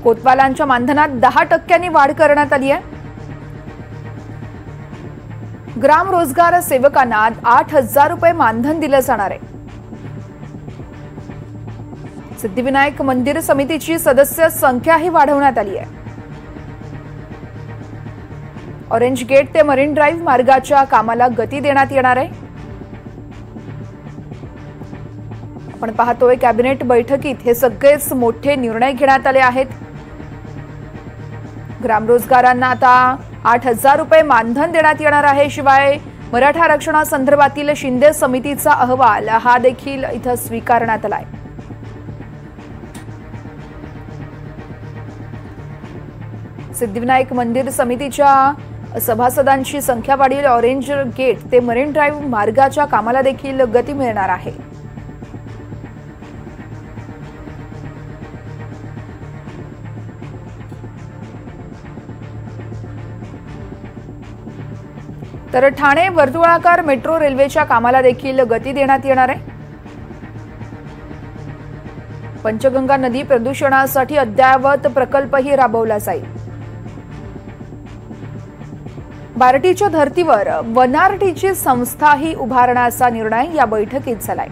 कोतवालांच्या मानधनात 10% वाढ करण्यात आली आहे। ग्राम रोजगार सेवकांना 8,000 रुपये मानधन दिले जाणार आहे। सिद्धिविनायक मंदिर समितीची सदस्य संख्याही वाढवण्यात आली आहे। ऑरेंज गेट ते मरीन ड्राईव्ह मार्गाच्या कामाला गती देण्यात येणार आहे। आपण पाहतोय कॅबिनेट बैठकीत हे सगळेच मोठे निर्णय घेण्यात आले आहेत। ग्रामरोजगारांना आता 8,000 रुपये मानधन देण्यात येणार आहे। शिवाय मराठा आरक्षणासंदर्भातील शिंदे समितीचा अहवाल हा देखील इथं स्वीकारण्यात आलाय। सिद्धिविनायक मंदिर समितीच्या सभासदांची संख्या वाढील। ऑरेंज गेट ते मरीन ड्राईव्ह मार्गाच्या कामाला देखील गती मिळणार आहे। तर ठाणे वर्तुळाकार मेट्रो रेल्वेच्या कामाला देखील गती देण्यात येणार आहे। पंचगंगा नदी प्रदूषणासाठी अद्ययावत प्रकल्पही राबवला जाईल। बार्टीच्या धर्तीवर वनारटीची संस्थाही उभारण्याचा निर्णय या बैठकीत झालाय।